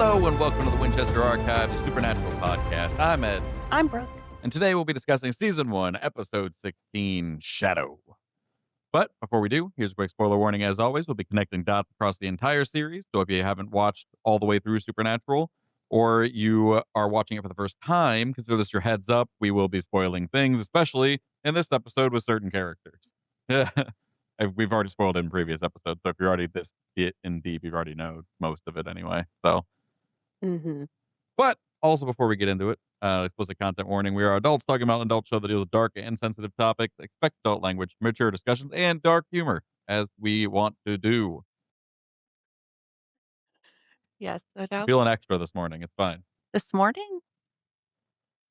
Hello and welcome to the Winchester Archives Supernatural Podcast. I'm Ed, I'm Brooke. and today we'll be discussing Season 1, Episode 16, Shadow. But before we do, here's a quick spoiler warning. As always, we'll be connecting dots across the entire series, so if you haven't watched all the way through Supernatural, or you are watching it for the first time, consider this your heads up. We will be spoiling things, especially in this episode with certain characters. We've already spoiled it in previous episodes, so if you're already this in deep, you've already know most of it anyway. So, Mm-hmm. but also before we get into it, explicit content warning: we are adults talking about an adult show that deals with dark and sensitive topics. Expect adult language, mature discussions, and dark humor, as we want to do. Yes. So I'm now feeling extra this morning. It's fine. this morning,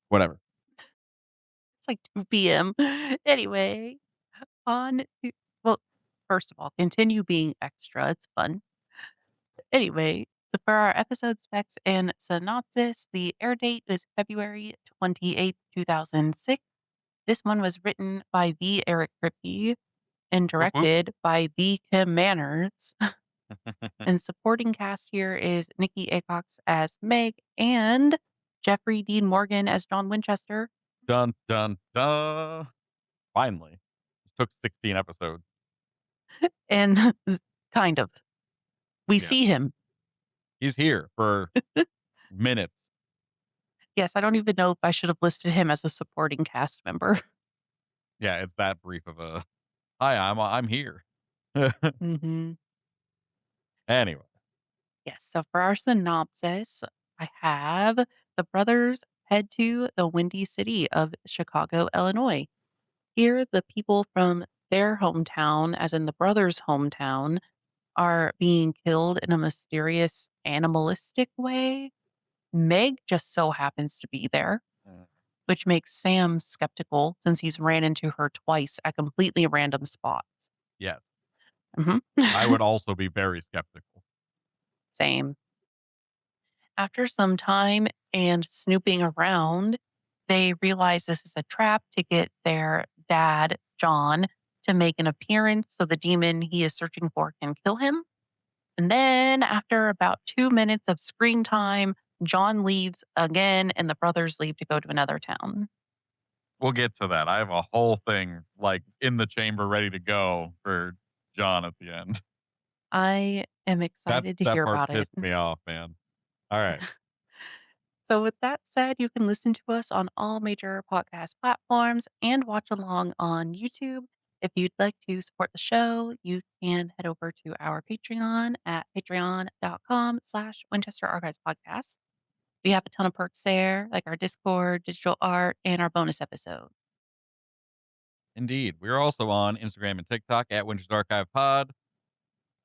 Whatever. it's like 2 p.m. Anyway, on to, well, first of all, continue being extra. It's fun. Anyway, so for our episode specs and synopsis, the air date is February 28th, 2006. This one was written by the Eric Kripke and Whoop, whoop. directed by the Kim Manners. And supporting cast here is Nikki Acox as Meg and Jeffrey Dean Morgan as John Winchester. Dun, dun, dun. Finally. It took 16 episodes. And kind of. We Yeah. see him. He's here for minutes. Yes, I don't even know if I should have listed him as a supporting cast member. Yeah, it's that brief of a, hi, I'm here. Mm-hmm. Anyway. Yes, so for our synopsis, I have the brothers head to the Windy City of Chicago, Illinois. Here, the people from their hometown, as in the brothers' hometown, are being killed in a mysterious animalistic way. Meg just so happens to be there, which makes Sam skeptical since he's ran into her twice at completely random spots. Yes. hmm I would also be very skeptical. Same. After some time and snooping around, they realize this is a trap to get their dad, John, to make an appearance so the demon he is searching for can kill him. And then, after about 2 minutes of screen time, John leaves again and the brothers leave to go to another town. We'll get to that. I have a whole thing like in the chamber ready to go for John at the end. I am That excited to that hear part about it. pissed me off, man. All right. So, with that said, you can listen to us on all major podcast platforms and watch along on YouTube. If you'd like to support the show, you can head over to our Patreon at patreon.com/Winchester Archives Podcast. We have a ton of perks there, like our Discord, digital art, and our bonus episode. Indeed. We are also on Instagram and TikTok at Winchester Archive Pod.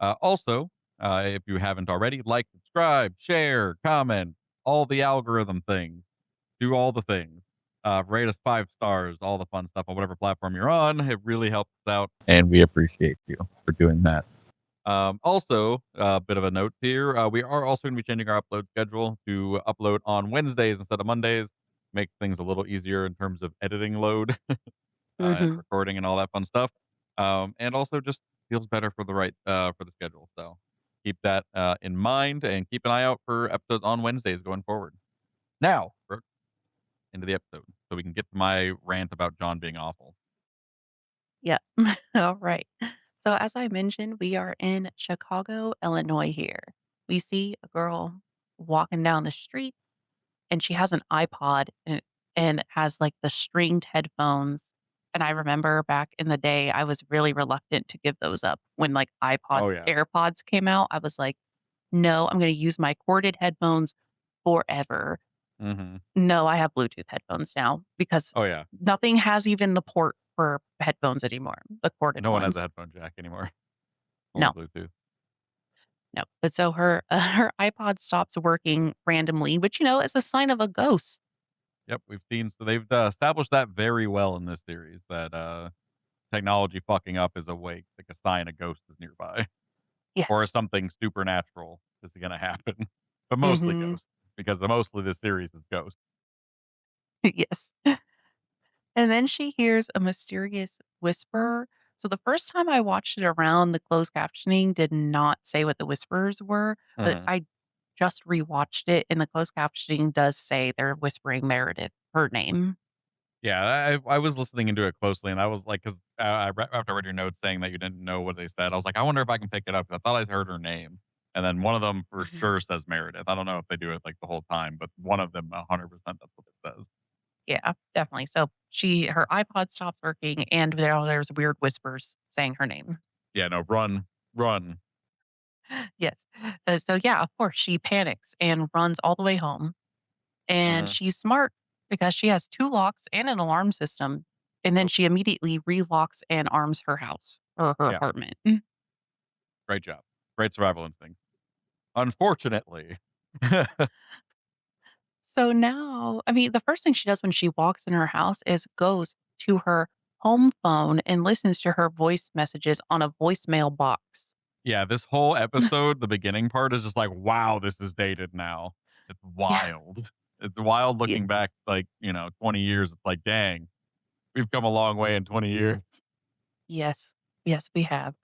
Also, if you haven't already, like, subscribe, share, comment, all the algorithm things. Do all the things. Rate us 5 stars, all the fun stuff on whatever platform you're on. It really helps us out, and we appreciate you for doing that. Also, a bit of a note here. We are also going to be changing our upload schedule to upload on Wednesdays instead of Mondays. Make things a little easier in terms of editing load and hmm recording and all that fun stuff. And also just feels better for the for the schedule. So keep that in mind and keep an eye out for episodes on Wednesdays going forward. Now, Brooke, into the episode so we can get to my rant about John being awful. Yeah. All right. So, as I mentioned, we are in Chicago, Illinois here. We see a girl walking down the street and she has an iPod and it has like the stringed headphones. And I remember back in the day, I was really reluctant to give those up when like Oh yeah. AirPods came out. I was like, no, I'm going to use my corded headphones forever. Mm-hmm. No, I have Bluetooth headphones now because Oh yeah. nothing has even the port for headphones anymore, the corded No one has a ones. headphone jack anymore. Only No, Bluetooth. no. But so her her iPod stops working randomly, which is a sign of a ghost. Yep, we've seen so they've established that very well in this series that technology fucking up is like a sign a ghost is nearby or Yes. something supernatural is going to happen. But mostly hmm ghosts because mostly this series is ghosts. yes. And then she hears a mysterious whisper. So the first time I watched it around, the closed captioning did not say what the whispers were, but Mhm. I just rewatched it, and the closed captioning does say they're whispering Meredith, her name. Yeah, I was listening into it closely, and I was like, 'cause, after I read your notes saying that you didn't know what they said, I was like, "I wonder if I can pick it up." 'Cause I thought I heard her name, and then one of them for Mhm. sure says Meredith. I don't know if they do it, like, the whole time, but one of them 100% that's what it says. Yeah, definitely. So her iPod stops working, and there's weird whispers saying her name. Yeah, no, run, run. Yes. So yeah, of course, she panics and runs all the way home. And Mhm. she's smart because she has 2 locks and an alarm system, and then Yep. she immediately relocks and arms her house or her Yeah, apartment. great job. Great survival instinct. Unfortunately So now, I mean, the first thing she does when she walks in her house is goes to her home phone and listens to her voice messages on a voicemail box. Yeah, this whole episode, the beginning part is just like, "Wow, this is dated now." It's Yeah. wild. It's wild looking Yes. back, like, 20 years. It's like, "Dang, we've come a long way in 20 years." Yes. Yes, we have.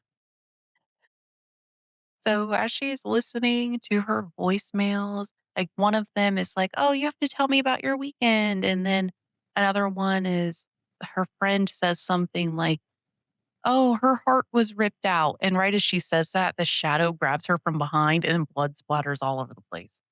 So as she's listening to her voicemails, like one of them is like, "Oh, you have to tell me about your weekend." And then another one is her friend says something like, "Oh, her heart was ripped out." And right as she says that, the shadow grabs her from behind and blood splatters all over the place.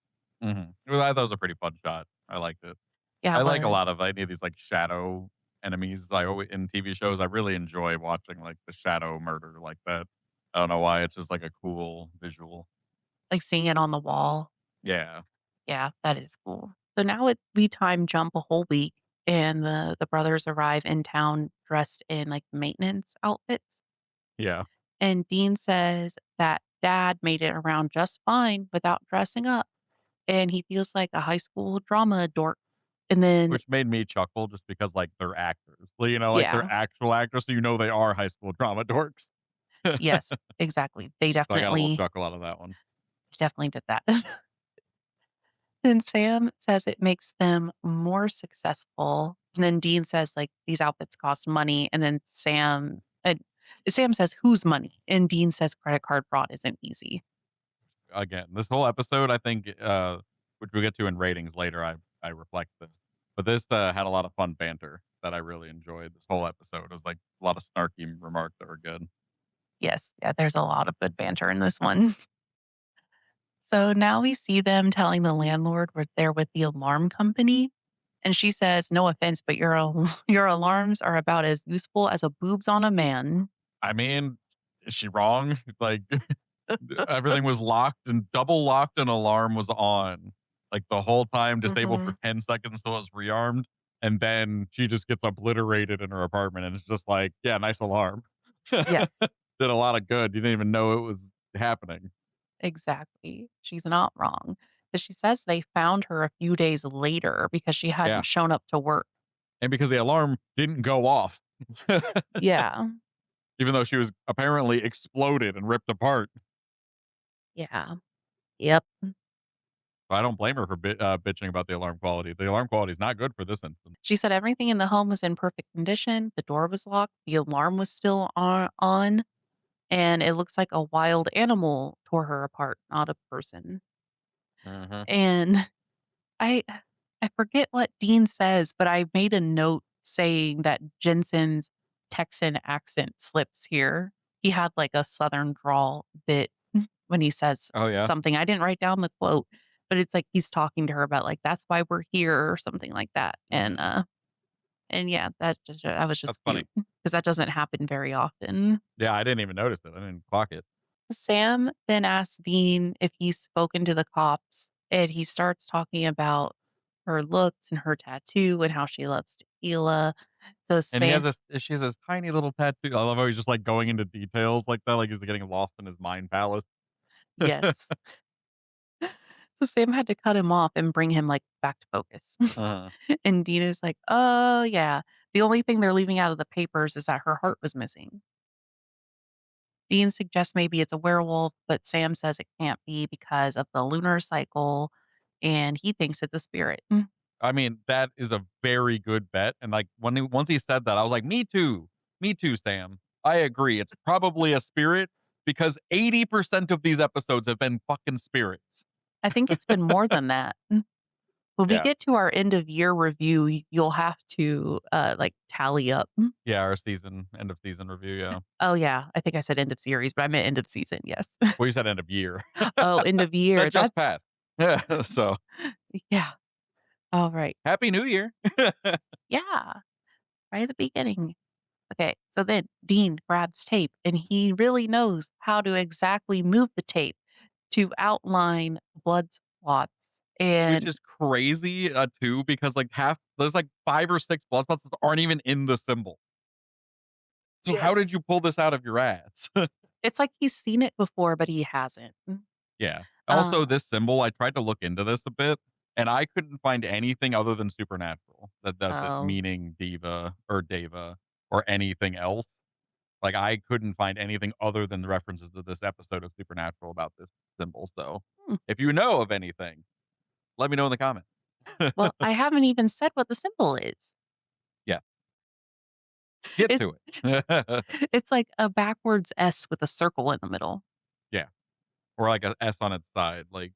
Mhm. Well, I thought it was a pretty fun shot. I liked it. Yeah, I it like a lot was. of any of these, like, shadow enemies, I alway in TV shows. I really enjoy watching, like, the shadow murder like that. I don't know why, it's just, like, a cool visual. Like seeing it on the wall. Yeah. Yeah, that is cool. So now we time jump a whole week and the brothers arrive in town dressed in like maintenance outfits. Yeah. And Dean says that dad made it around just fine without dressing up, and he feels like a high school drama dork. And then Which made me chuckle just because, like, they're actors. Well, like, they're yeah, actual actors, so they are high school drama dorks. yes, exactly. They So I got a little definitely chuckle out of that one. definitely did that. And Sam says it makes them more successful. And then Dean says, like, these outfits cost money. And then Sam says, whose money? And Dean says credit card fraud isn't easy. Again, this whole episode, I think, which we'll get to in ratings later, I reflect this. But this, had a lot of fun banter that I really enjoyed. This whole episode was, like, a lot of snarky remarks that were good. Yes, yeah, there's a lot of good banter in this one. So now we see them telling the landlord we're there with the alarm company. And she says, no offense, but your alarms are about as useful as a boobs on a man. I mean, is she wrong? Like, everything was locked and double locked and alarm was on, like, the whole time, disabled for Mhm. 10 seconds till it was rearmed, and then she just gets obliterated in her apartment, and it's just like, "Yeah, nice alarm." Yes. Did a lot of good. You didn't even know it was happening. Exactly. She's not wrong. But she says they found her a few days later because she Yeah, hadn't shown up to work. and because the alarm didn't go off, Yeah. even though she was apparently exploded and ripped apart. Yeah. Yep. I don't blame her for bitching about the alarm quality. The alarm quality is not good for this instance. She said everything in the home was in perfect condition. The door was locked. The alarm was still on, and it looks like a wild animal tore her apart, not a person. Mhm. And I I forget what Dean says, but I made a note saying that Jensen's Texan accent slips here. He had like a southern drawl bit when he says Oh, yeah? something. I didn't write down the quote, but it's like he's talking to her about like that's why we're here or something like that. Mhm. And yeah, that was That's just funny. cute because that doesn't happen very often. Yeah, I didn't even notice it. I didn't clock it. Sam then asks Dean if he's spoken to the cops, and he starts talking about her looks and her tattoo and how she loves tequila. So And he has Sam this she has this tiny little tattoo. I love how he's just, like, going into details like that, like he's getting lost in his mind palace. yes. So Sam had to cut him off and bring him, like, back to focus. Uh-huh. And Dean is like, "Oh, yeah. The only thing they're leaving out of the papers is that her heart was missing." Dean suggests maybe it's a werewolf, but Sam says it can't be because of the lunar cycle, and he thinks it's a spirit. I mean, that is a very good bet, and, like, once he said that, I was like, "Me too. Me too, Sam. I agree. It's probably a spirit because 80% of these episodes have been fucking spirits." I think it's been more than that. When we Yeah. get to our end of year review, you'll have to, like, tally up. Yeah, our end of season review, yeah. Oh, yeah. I think I said end of series, but I meant end of season, yes. Well, you said end of year. Oh, end of year. That just That's passed. Yeah, so, yeah. Alright. Happy New Year. Yeah, right at the beginning. Okay, so then Dean grabs tape, and he really knows how to exactly move the tape to outline blood spots, Which and is crazy, too, because, like, half there's, like, 5 or 6 blood spots that aren't even in the symbol. So how did yes. you pull this out of your ass? It's like he's seen it before, but he hasn't. Yeah. Also, Uh, this symbol, I tried to look into this a bit, and I couldn't find anything other than supernatural that this oh, meaning diva or deva or anything else. Like, I couldn't find anything other than the references to this episode of Supernatural about this symbol, so hmm. if you know of anything, let me know in the comments. Well, I haven't even said what the symbol is. Yeah, get It to it. it's like a backwards S with a circle in the middle. Yeah, or like a S on its side, like,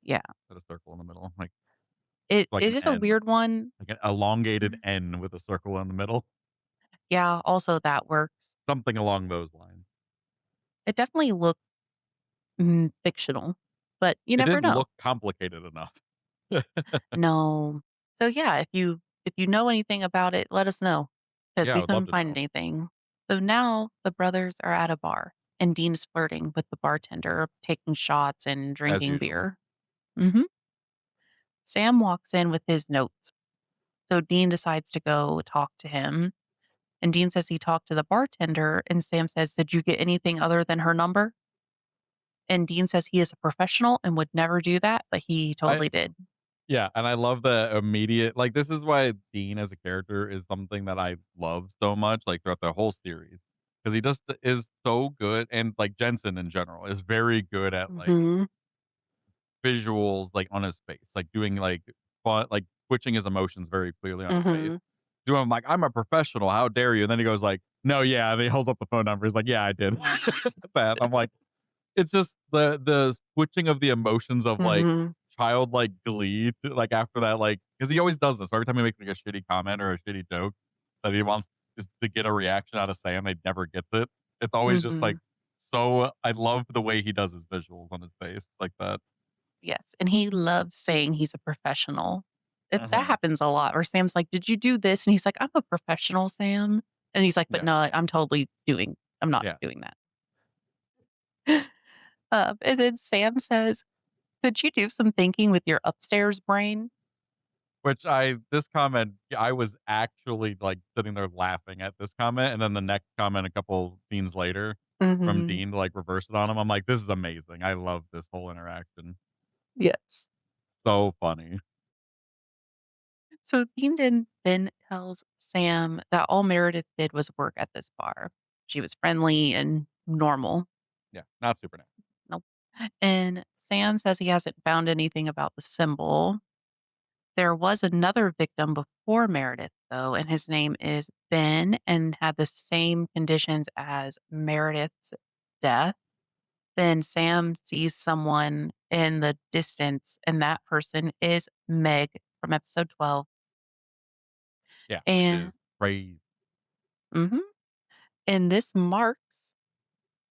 Yeah. put a circle in the middle, like It an is a N, weird one. like an elongated N with a circle in the middle, Yeah, also that works. something along those lines. It definitely looked, fictional, but you It never didn't know. look complicated enough. No. So, yeah, if you know anything about it, let us know because Yeah, I we would love couldn't to find know. anything. So now the brothers are at a bar, and Dean's flirting with the bartender, taking shots and As drinking usual. beer. Mhm. Sam walks in with his notes, so Dean decides to go talk to him, and Dean says he talked to the bartender, and Sam says, "Did you get anything other than her number?" And Dean says he is a professional and would never do that, but he I totally did. Yeah, and I love the immediate like, this is why Dean as a character is something that I love so much, like, throughout the whole series, because he just is so good, and, like, Jensen in general is very good at, like, Mhm. visuals, like, on his face, like, doing, like, fun like, switching his emotions very clearly on his face. Mhm. Doing like, "I'm a professional, how dare you?" And then he goes like, "No, yeah," and he holds up the phone number, he's like, "Yeah, I did." That, I'm like, it's just the switching of the emotions of, like, Mhm. childlike glee to, like, after that, like, because he always does this, every time he makes, like, a shitty comment or a shitty joke that he wants just to get a reaction out of Sam, they never gets it. It's always just, like, Mhm. so I love the way he does his visuals on his face like that. Yes, and he loves saying he's a professional. That Mhm. happens a lot where Sam's like, "Did you do this?" And he's like, "I'm a professional, Sam." And he's like, "But Yeah, no, I'm not yeah. doing that." And then Sam says, "Could you do some thinking with your upstairs brain?" Which I this comment, I was actually, like, sitting there laughing at this comment, and then the next comment a couple scenes later from Mhm. Dean to, like, reverse it on him, I'm like, "This is amazing." I love this whole interaction. Yes. So funny. So then tells Sam that all Meredith did was work at this bar. She was friendly and normal. Yeah, not supernatural. Nope. And Sam says he hasn't found anything about the symbol. There was another victim before Meredith, though, and his name is Ben and had the same conditions as Meredith's death. Then Sam sees someone in the distance, and that person is Meg from episode 12. Yeah, which And is crazy. mhm, and this marks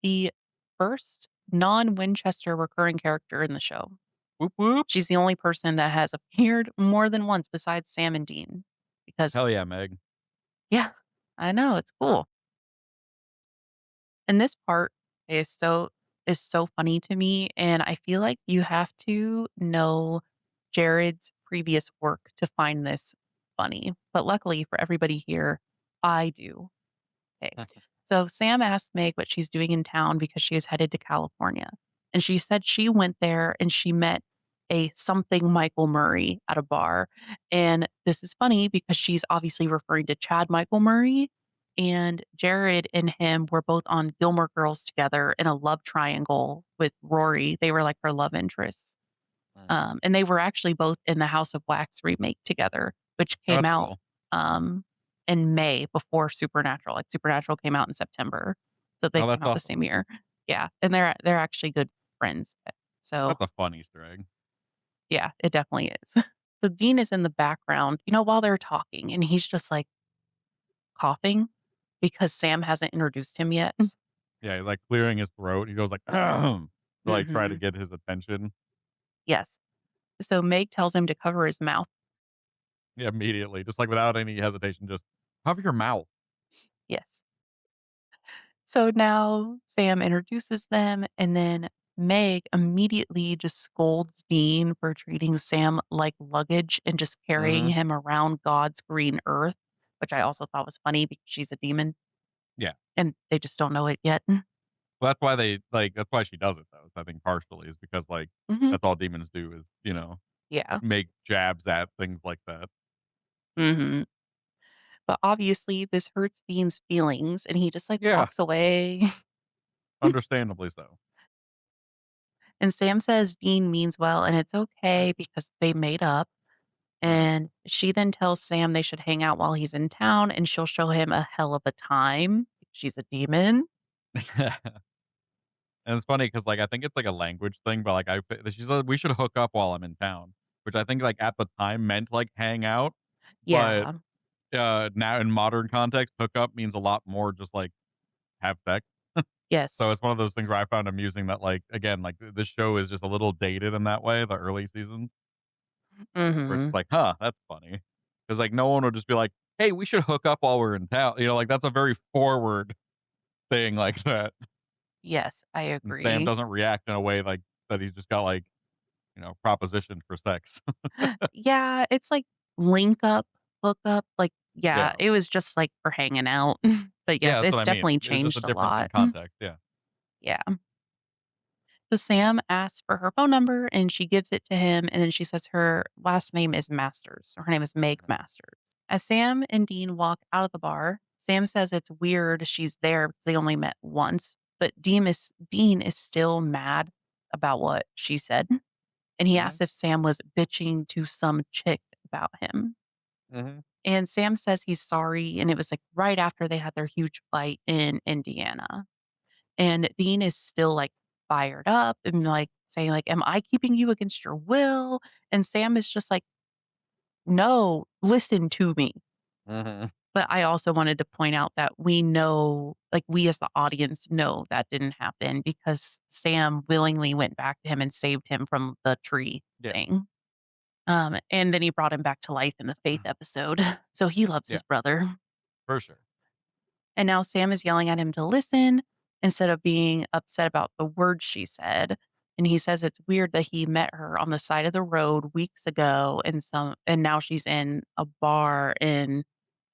the first non-Winchester recurring character in the show. Whoop, whoop. She's the only person that has appeared more than once besides Sam and Dean. Because Hell yeah, Meg. yeah, I know, it's cool. And this part is so funny to me, and I feel like you have to know Jared's previous work to find this funny. But luckily for everybody here, I do. Okay. So Sam asked Meg what she's doing in town because she is headed to California. And she said she went there and she met a something Michael Murray at a bar. And this is funny because she's obviously referring to Chad Michael Murray. And Jared and him were both on Gilmore Girls together in a love triangle with Rory. They were like her love interests. Mm. And they were actually both in the House of Wax remake together, which Oh, came that's out, cool. um, in May before Supernatural. Like, Supernatural came out in September, so they Oh, came that's out the awesome. same year. Yeah, and they're actually good friends. So That's a fun Easter egg. Yeah, it definitely is. So Dean is in the background, while they're talking, and he's just, like, coughing because Sam hasn't introduced him yet. Yeah, he's, like, clearing his throat. He goes like, to, like, try to Mhm. get his attention. Yes. So Meg tells him to cover his mouth. Yeah, immediately, just, like, without any hesitation, just cover your mouth. Yes. So now Sam introduces them, and then Meg immediately just scolds Dean for treating Sam like luggage and just carrying Mhm. him around God's green earth, which I also thought was funny because she's a demon Yeah. and they just don't know it yet. Well, that's why they like, that's why she does it, though, I think partially is because, like, Mhm. that's all demons do is, Yeah. make jabs at things like that. Mhm. But obviously, this hurts Dean's feelings, and he just, like, Yeah, walks away. understandably so. And Sam says Dean means well, and it's okay because they made up. Mhm. And she then tells Sam they should hang out while he's in town, and she'll show him a hell of a time. She's a demon. And it's funny because, like, I think it's, like, a language thing, but, like, she said, "We should hook up while I'm in town," which I think, like, at the time meant, like, hang out, but, Yeah. now in modern context, hook up means a lot more just, like, have sex. Yes. So it's one of those things where I found amusing that, like, again, like, this show is just a little dated in that way, the early seasons, where it's just Mhm. like, "Huh, that's funny," because like, no one would just be like, "Hey, we should hook up while we're in town," like, that's a very forward thing like that, Yes, I and Sam agree. doesn't react in a way like that he's just got, like, propositioned for sex. Yeah, it's like link up, hook up, like, yeah, Yeah. it was just, like, for hanging out. But Yeah, yes, that's what it's I mean. definitely It's just a changed a difference in lot. context, yeah. Yeah. So Sam asks for her phone number and she gives it to him. And then she says her last name is Masters. Or her name is Meg Mhm. Masters. As Sam and Dean walk out of the bar, Sam says it's weird she's there because they only met once. But Dean is still mad about what she said. And he Mhm. asks if Sam was bitching to some chick about him. Mhm. And Sam says he's sorry. And it was like right after they had their huge fight in Indiana. And Dean is still, like, fired up and, like, saying, like, "Am I keeping you against your will?" And Sam is just like, "No, listen to me." Mhm. But I also wanted to point out that we know, like, we as the audience know that didn't happen because Sam willingly went back to him and saved him from the tree Yeah. thing. And then he brought him back to life in the Faith episode. So he loves Yeah, his brother. for sure. And now Sam is yelling at him to listen instead of being upset about the words she said. And he says it's weird that he met her on the side of the road weeks ago and now she's in a bar in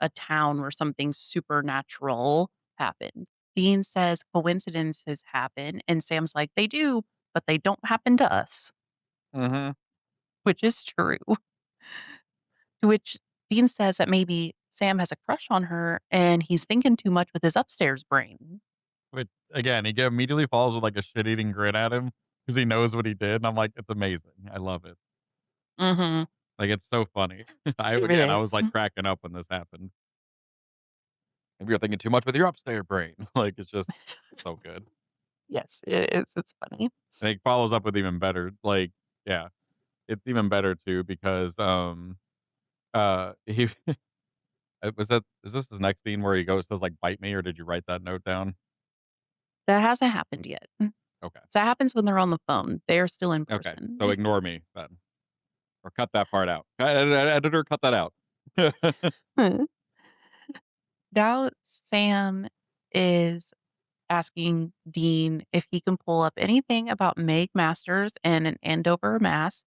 a town where something supernatural happened. Dean says coincidences happen and Sam's like they do, but they don't happen to us, Mhm. which is true. To which Dean says that maybe Sam has a crush on her and he's thinking too much with his upstairs brain. Which, again, he immediately falls with, like, a shit-eating grin at him because he knows what he did, and I'm like, "It's amazing. I love it." Mhm. Like, it's so funny. It I was, is. like, cracking up when this happened. Maybe you're thinking too much with your upstairs brain. Like, it's just so good. Yes, it is. It's funny. And it follows up with even better, like, yeah, it's even better too because, he was that is this his next scene where he goes says, like, "Bite me," or did you write that note down? That hasn't happened yet. Okay. So that happens when they're on the phone. They're still in Okay. person. So ignore me then, or cut that part out. Editor, cut that out. Now Sam is asking Dean if he can pull up anything about Meg Masters and an Andover, Mass,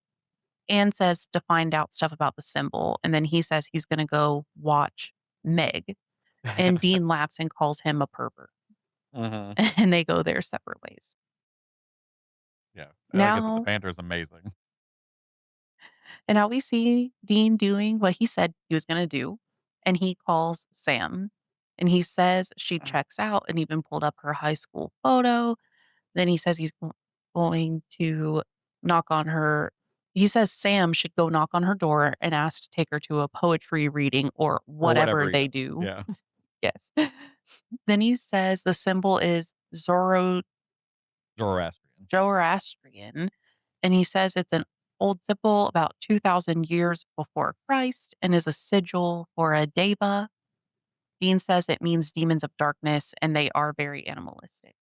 and says to find out stuff about the symbol. And then he says he's going to go watch Meg. And Dean laughs and calls him a pervert. Mhm. And they go their separate ways. Yeah. Like I said, the Now banter is amazing. And now we see Dean doing what he said he was gonna do, and he calls Sam, and he says she checks out and even pulled up her high school photo. Then he says going to knock on her he says Sam should go knock on her door and ask to take her to a poetry reading or Or whatever whatever he they does. do. Yeah. Yes. Then he says the symbol is Zoroastrian. Zoroastrian, and he says it's an Old Sipple about 2,000 years before Christ and is a sigil for a deva. Dean says it means demons of darkness and they are very animalistic.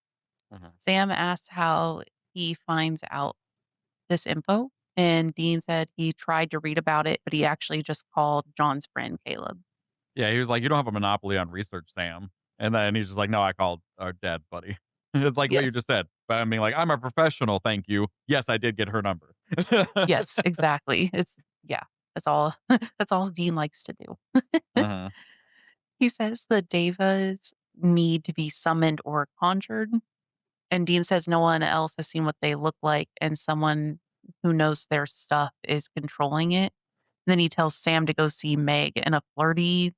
Mhm. Sam asks how he finds out this info, and Dean said he tried to read about it, but he actually just called John's friend Caleb. Yeah, he was like, "You don't have a monopoly on research, Sam." And then he's just like, "No, I called our dad, buddy." It's like what you Yes. just said. But I mean, like, "I'm a professional, thank you. Yes, I did get her number." Yes, exactly. It's yeah, that's all that's all Dean likes to do. Mhm. He says the devas need to be summoned or conjured, and Dean says no one else has seen what they look like, and someone who knows their stuff is controlling it. Then he tells Sam to go see Meg in a flirty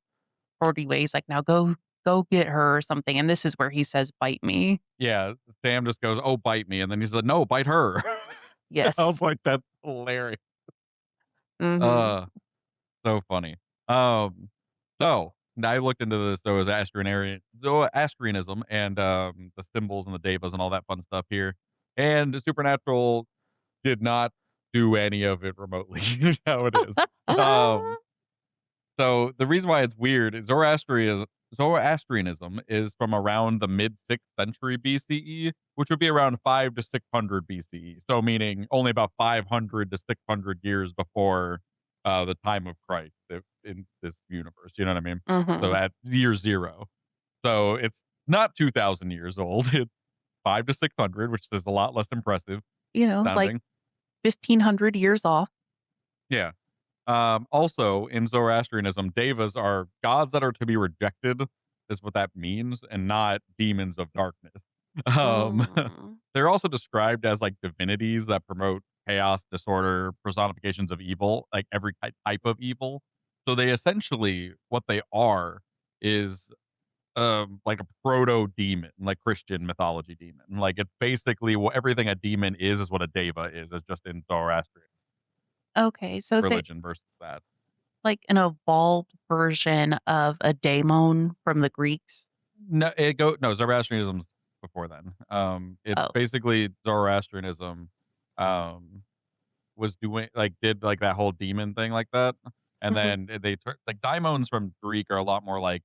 way. He's like, "Now go get her," or something, and this is where he says, "Bite me." Yeah, Sam just goes, "Oh, bite me," and then he said, "No, bite her." I Yes. was like, "That's hilarious." Mhm. Uh, so funny. Um, so now I looked into this Zoroastrianism and, the symbols and the devas and all that fun stuff here, and the supernatural did not do any of it remotely how it is. Um, so the reason why it's weird is Zoroastrianism is from around the mid 6th century BCE, which would be around 5 to 600 BCE. So meaning only about 500 to 600 years before the time of Christ in this universe. You know what I mean? So Mhm. at year zero. So it's not 2,000 years old. It's 5 to 600, which is a lot less impressive Like sounding. 1,500 years off. Yeah. Also, in Zoroastrianism, devas are gods that are to be rejected, is what that means, and not demons of darkness. Um, Mm. they're also described as like divinities that promote chaos, disorder, personifications of evil, like every type of evil. So they essentially, what they are is like a proto demon, like Christian mythology demon. Like it's basically what everything a demon is what a deva is just in Zoroastrian Okay, so is it religion versus that. like an evolved version of a daemon from the Greeks? No, Zoroastrianism's before then. It's Oh. basically Zoroastrianism, um, was doing like did like that whole demon thing like that, and Mhm. then they like daimons from Greek are a lot more like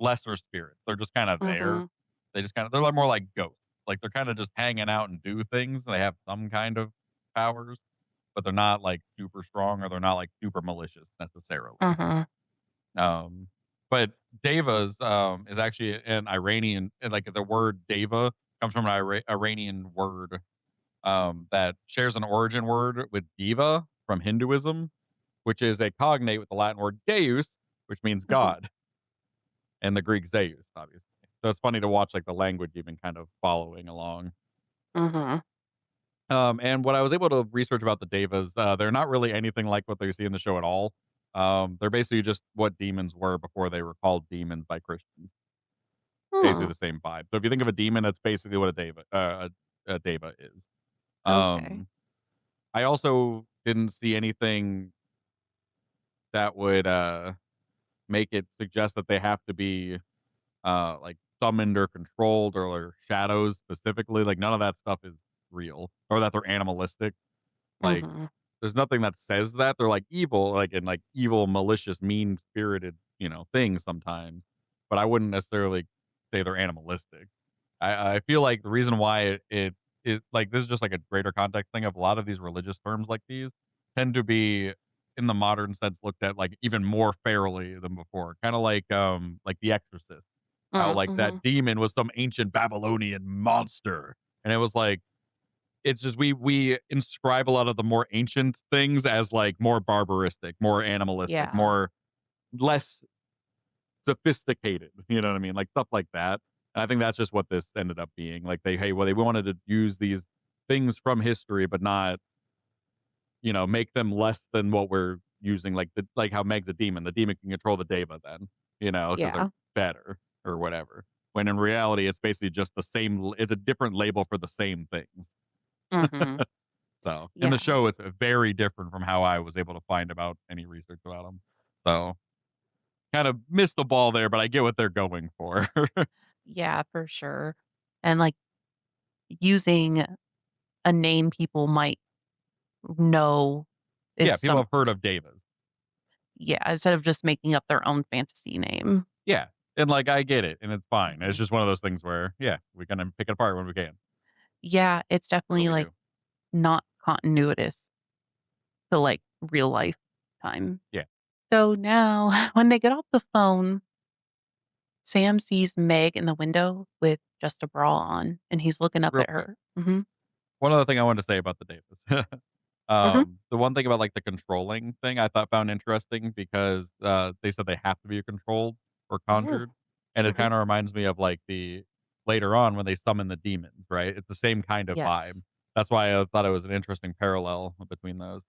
lesser spirits. They're just kind of there. Mhm. They're a lot more like ghosts. Like they're kind of just hanging out and do things. They have some kind of powers, but they're not like super strong or they're not like super malicious necessarily. Mhm. Um, but devas, is actually an Iranian like, the word deva comes from an Iranian word, that shares an origin word with diva from Hinduism, which is a cognate with the Latin word deus, which means Mhm. God, and the Greek Zeus, obviously. So it's funny to watch, like, the language even kind of following along. Mhm. And what I was able to research about the devas, they're not really anything like what they see in the show at all. They're basically just what demons were before they were called demons by Christians. Basically Hmm. the same vibe. So if you think of a demon, that's basically what a deva is. Okay. Um, I also didn't see anything that would make it suggest that they have to be like summoned or controlled or shadows specifically. Like none of that stuff is real, or that they're animalistic. Like Mhm. there's nothing that says that they're like evil, like in like evil, malicious, mean spirited, things sometimes. But I wouldn't necessarily say they're animalistic. I feel like the reason why it like this is just like a greater context thing of a lot of these religious terms like these tend to be in the modern sense looked at like even more fairly than before. Kind of like The Exorcist. How like that Mhm. demon was some ancient Babylonian monster. And it was like it's just we inscribe a lot of the more ancient things as like more barbaristic, more animalistic, Yeah. more less sophisticated, you know what I mean? Like stuff like that. And I think that's just what this ended up being. Like they wanted to use these things from history, but not, make them less than what we're using. Like how Meg's a demon. The demon can control the Deva then, because they're Yeah. better or whatever. When in reality, it's basically just the same. It's a different label for the same things. Mhm. So in the Yeah. show, it's very different from how I was able to find about any research about them. So kind of missed the ball there, but I get what they're going for. Yeah, for sure. And, like, using a name people might know is Yeah, people some have heard of Davis. yeah, instead of just making up their own fantasy name. Yeah, and, like, I get it, and it's fine. It's Mhm. just one of those things where, yeah, we gonna pick it apart when we can. Yeah, it's That's what definitely, we like, do. not continuitous to, like, real life time. Yeah, So now when they get off the phone, Sam sees Meg in the window with just a bra on, and he's looking up real at quick. her. Mhm. One other thing I wanted to say about the Davis. Mhm. The one thing about, like, the controlling thing I thought found interesting because, they said they have to be controlled or Oh. conjured, and it Mhm. kinda reminds me of, like, the later on when they summon the demons, right? It's the same kind of vibe. Yes. That's why I thought it was an interesting parallel between those.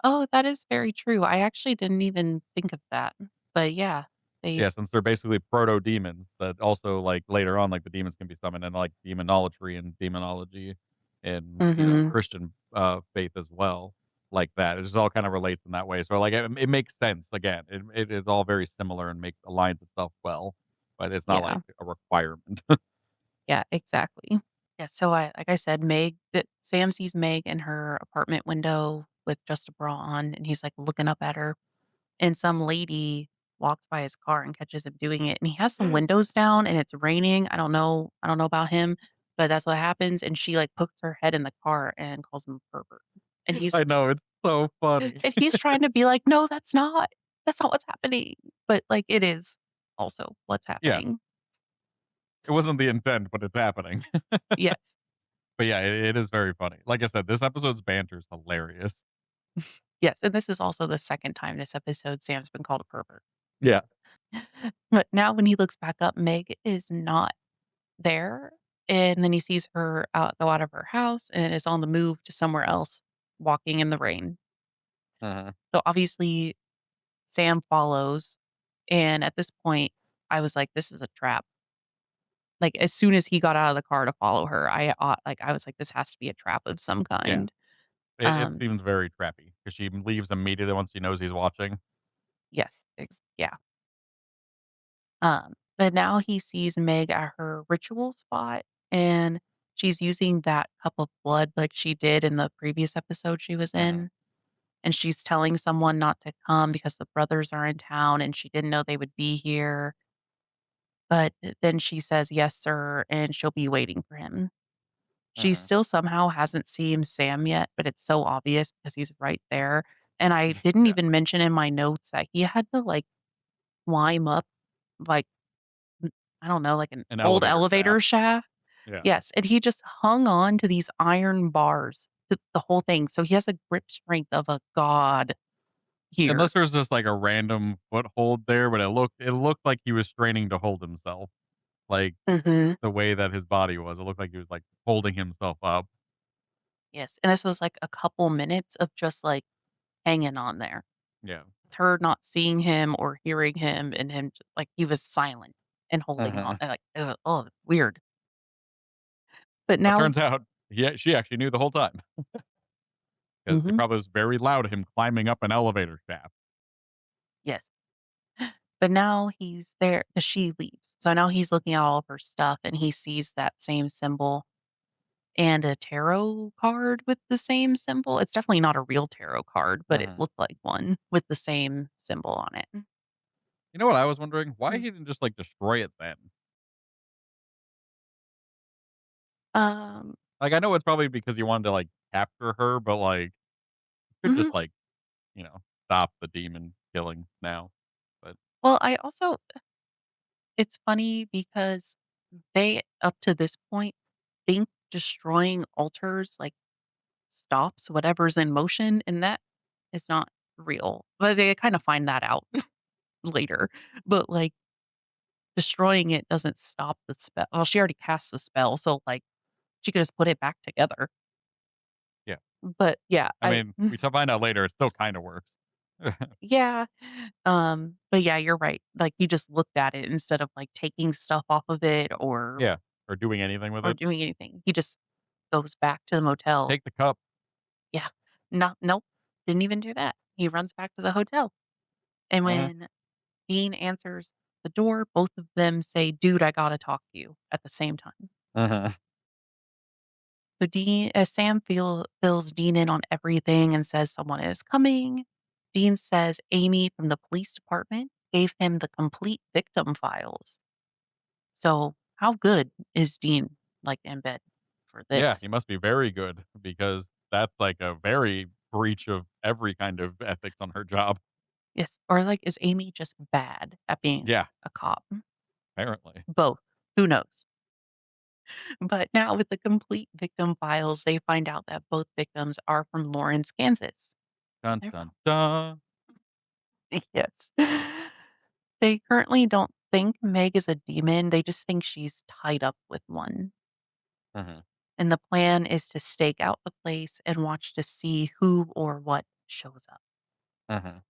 Oh, that is very true. I actually didn't even think of that. But yeah, they Yeah, since they're basically proto demons, but also, like, later on, like, the demons can be summoned in, like, demonolatry and demonology and, Mhm. Christian, faith as well, like that. It just all kinda relates in that way. So, like, it makes sense again. It is all very similar and aligns itself well, but it's not Yeah. like a requirement. Yeah, exactly. Yeah, so like I said, Sam sees Meg in her apartment window with just a bra on, and he's, like, looking up at her, and some lady walks by his car and catches him doing it, and he has some windows down, and it's raining. I don't know about him, but that's what happens, and she, like, pokes her head in the car and calls him a pervert. And I know, it's so funny. he's trying to be like, "No, that's not what's happening." But, like, it is also what's Yeah, happening. it wasn't the intent, but it's happening. Yes. But yeah, it is very funny. Like I said, this episode's banter is hilarious. Yes, and this is also the second time this episode Sam's been called a pervert. Yeah. But now when he looks back up, Meg is not there, and then he sees her go out of her house and is on the move to somewhere else, walking in the rain. Mhm. So, obviously, Sam follows, and at this point, I was like, "This is a trap." Like, as soon as he got out of the car to follow her, I was like, "This has to be a trap of some Yeah. kind." It Um, seems very trappy because she leaves immediately once she knows he's watching. yes, yeah. But now he sees Meg at her ritual spot, and she's using that cup of blood like she did in the previous episode she was Mhm. in, and she's telling someone not to come because the brothers are in town, and she didn't know they would be here, but then she says, "Yes, sir," and she'll be waiting for him. She Mhm. still somehow hasn't seen Sam yet, but it's so obvious because he's right there, and I didn't Yeah. even mention in my notes that he had to, like, climb up, like, n I don't know, like an An old elevator elevator shaft. shaft. Yeah. Yes, and he just hung on to these iron bars, the whole thing, so he has a grip strength of a god here. Unless there's just, like, a random foothold there, but it looked like he was straining to hold himself, like, Mhm. the way that his body was. It looked like he was, like, holding himself up. Yes, and this was, like, a couple minutes of just, like, hanging on there. Yeah. With her not seeing him or hearing him and him j like, he was silent and holding on, Mhm. and, like, oh, weird. But But now turns out, she actually knew the whole time because it Mhm, probably was very loud him climbing up an elevator shaft. yes. But now he's there 'cause she leaves. So now he's looking at all of her stuff, and he sees that same symbol and a tarot card with the same symbol. It's definitely not a real tarot card, but it Mhm. looked like one with the same symbol on it. You know what I was wondering? Why Mm. he didn't just, like, destroy it then? Um, Like, I know it's probably because he wanted to, like, capture her, but, like, could mhm. just, like, stop the demon killing now. But Well, I also it's funny because they, up to this point, think destroying altars, like, stops whatever's in motion, and that is not real. But they kind of find that out later. But, like, destroying it doesn't stop the spell. Well, she already cast the spell, so, like, she could just put it back together. yeah, But, yeah, I mean, we shall find out later. It still kind of works. yeah, but, yeah, you're right. Like, he just looked at it instead of, like, taking stuff off of it Yeah, or doing anything with or it. doing anything. He just goes back to the motel. Take the cup. Yeah. Nope, didn't even do that. He runs back to the hotel, and Mhm, when Dean answers the door, both of them say, "Dude, I gotta talk to you," at the same time. mhm. So Sam fills Dean in on everything and says someone is coming. Dean says Amy from the police department gave him the complete victim files. So how good is Dean like in bed for Yeah, he this? must be very good because that's like a very breach of every kind of ethics on her job. Yes. Or like is Amy just bad at being Yeah, a cop? apparently. Both. Who knows? But now with the complete victim files, they find out that both victims are from Lawrence, Kansas. Dun They're dun dun. Yes. They currently don't think Meg is a demon, they just think she's tied up with one. Mhm, And the plan is to stake out the place and watch to see who or what shows up. mhm,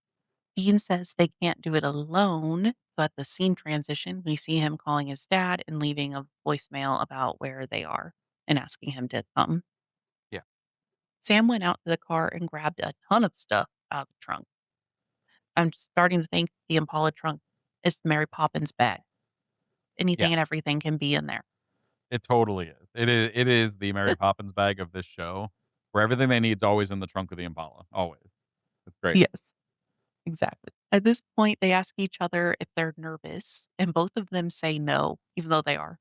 Dean says they can't do it alone. So at the scene transition, we see him calling his dad and leaving a voicemail about where they are and asking him to come. yeah, Sam went out to the car and grabbed a ton of stuff out of the trunk. I'm starting to think the Impala trunk is the Mary Poppins bag. yeah. Anything and everything can be in there. It totally is. It is the Mary Poppins bag of this show, where everything they need is always in the trunk of the Impala, always. It's great. Yes, exactly. At this point, they ask each other if they're nervous, and both of them say no, even though they are.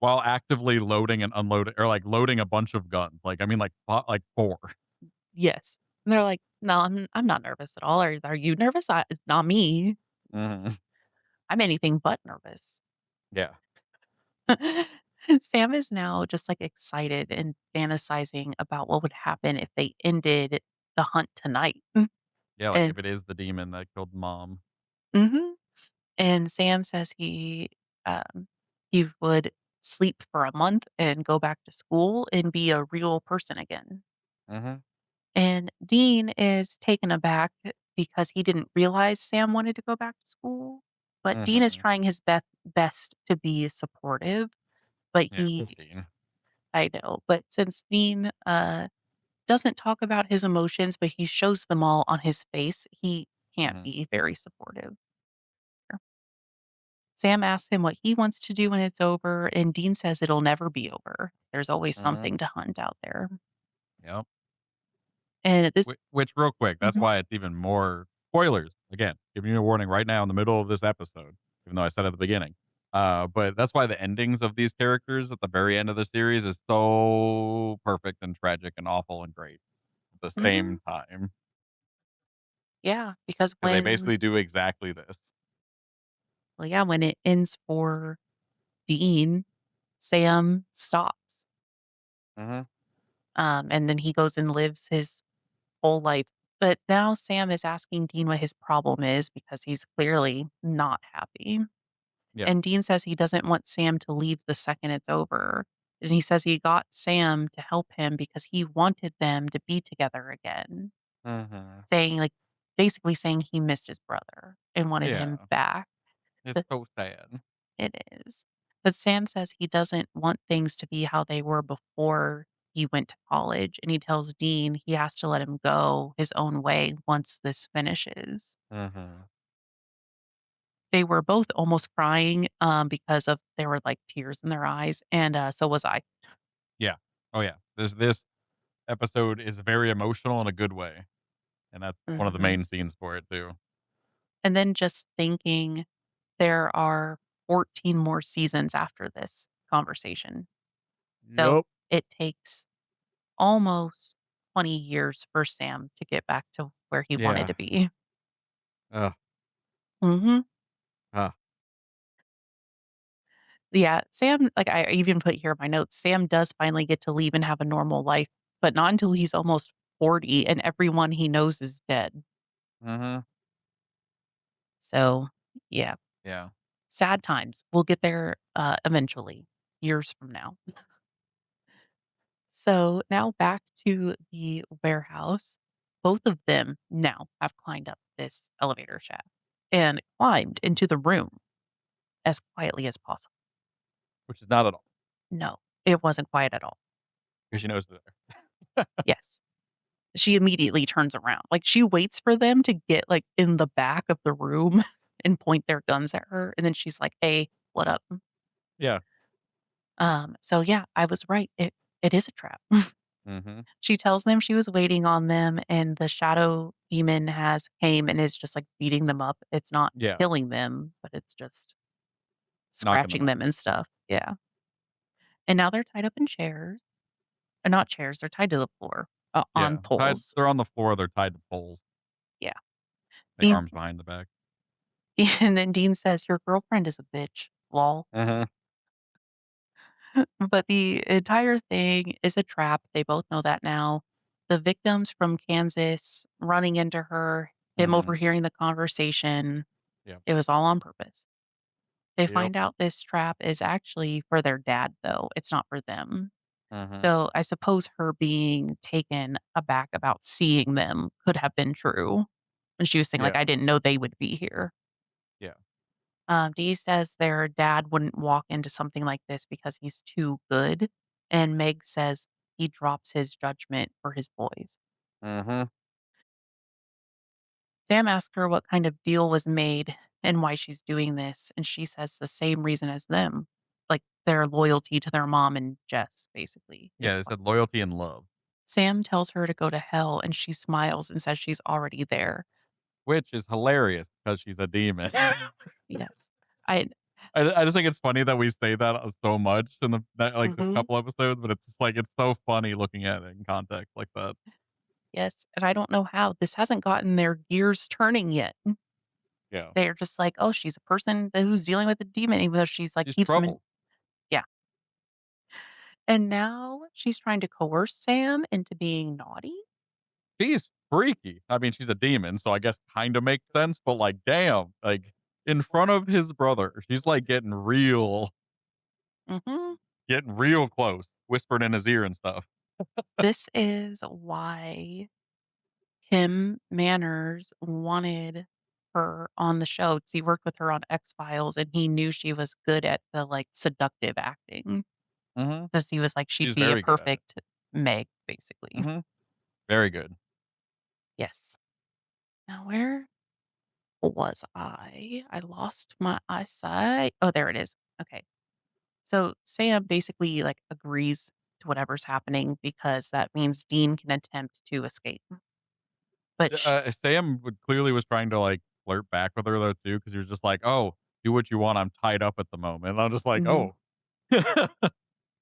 While actively loading and unloading or, like, loading a bunch of guns, like, I mean, like 4. Yes. And they're like, "No, I'm not nervous at all. Are you nervous? It's not me. Mhm. I'm anything but nervous." Yeah. Sam is now just like excited and fantasizing about what would happen if they ended the hunt tonight. Yeah, like, And if it is the demon that killed mom. mhm. And Sam says he would sleep for a month and go back to school and be a real person again. Mhm, And Dean is taken aback because he didn't realize Sam wanted to go back to school. But Dean is mhm. trying his best to be supportive. But Yeah, 15. I know. But since Dean doesn't talk about his emotions, but he shows them all on his face, he can't Mhm, be very supportive. Sam asks him what he wants to do when it's over, and Dean says it'll never be over. There's always mhm. something to hunt out there. Yep. And at this Which real quick, that's Mhm, why it's even more spoilers. Again, giving you a warning right now in the middle of this episode, even though I said at the beginning. But that's why the endings of these characters at the very end of the series is so perfect and tragic and awful and great at the mhm, same time yeah, because because they basically do exactly this. when it ends for Dean, Sam stops, Mhm, and then he goes and lives his whole life. But now Sam is asking Dean what his problem is because he's clearly not happy. yeah. And Dean says he doesn't want Sam to leave the second it's over. And he says he got Sam to help him because he wanted them to be together again, Mhm. saying, like, basically saying he missed his brother and wanted him Yeah, back. it's But so sad. it is. But Sam says he doesn't want things to be how they were before he went to college. And he tells Dean he has to let him go his own way once this finishes. Mhm. They were both almost crying because of there were like tears in their eyes. And so was I. Yeah. Oh, yeah. This episode is very emotional in a good way, and that's one of the Mhm. main scenes for it too. And then just thinking there are 14 more seasons after this conversation. So Yep. it takes almost 20 years for Sam to get back to where he wanted Yeah. to be. Ugh. Mhm. Ah. Yeah, Sam like, I even put here in my notes, Sam does finally get to leave and have a normal life, but not until he's almost 40 and everyone he knows is dead. Mhm. So, yeah, Yeah. sad times. We'll get there, eventually, years from now. So, now back to the warehouse. Both of them now have climbed up this elevator shaft and climbed into the room as quietly as possible. Which is not at all, No, it wasn't quiet at all. because she knows they're there. Yes. She immediately turns around. Like, she waits for them to get, like, in the back of the room and point their guns at her, and then she's like, "Hey, what up?" Yeah. So yeah, I was right. It is a trap. Mhm. She tells them she was waiting on them, and the shadow demon has came and is just, like, beating them up. It's not Yeah, killing them, but it's just knocking them scratching out. them and stuff. Yeah. And now they're tied up in chairs. Not chairs, they're tied to the floor, on Yeah, poles. they're on the floor, they're tied to poles, Yeah. like, Dean arms behind the back. and then Dean says, "Your girlfriend is a bitch, lol." Mhm. But the entire thing is a trap. They both know that now. The victims from Kansas running into her, him Mhm. overhearing the conversation, Yep. it was all on purpose. They Yep. find out this trap is actually for their dad, though. It's not for them. Mhm. So I suppose her being taken aback about seeing them could have been true. And she was saying, like, Yeah. I didn't know they would be here. Yeah. Dee says their dad wouldn't walk into something like this because he's too good. And Meg says he drops his judgment for his boys. Mhm. Sam asks her what kind of deal was made and why she's doing this. And she says the same reason as them, like their loyalty to their mom and Jess, basically, is Yeah, they what. said loyalty and love, Sam tells her to go to hell and she smiles and says she's already there. which is hilarious because she's a demon. Yes. I, I just think it's funny that we say that so much in the mhm. couple episodes, but it's just, like, it's so funny looking at it in context like that. Yes. And I don't know how this hasn't gotten their gears turning yet. Yeah. They're just like, "Oh, she's a person who's dealing with a demon," even though she's like She's keeps them in. trouble. Yeah. And now she's trying to coerce Sam into being naughty? She's freaky. I mean, she's a demon, so I guess kinda makes sense, but, like, damn, like, in front of his brother, she's, like, Mhm. getting real close, whispering in his ear and stuff. This is why Kim Manners wanted her on the show because he worked with her on X-Files, and he knew she was good at the, like, seductive acting. Mhm. 'Cause he was like, she'd She's be a very good at it. perfect Meg, basically. Mhm. Very good. Yes. Now where was I? I lost my eyesight. Oh, there it is. Okay. So Sam basically like agrees to whatever's happening because that means Dean can attempt to escape. But Sam would clearly was trying to, like, flirt back with her though too, because he was just like, "Oh, do what you want, I'm tied up at the moment." And I'm just like, mhm, "Oh."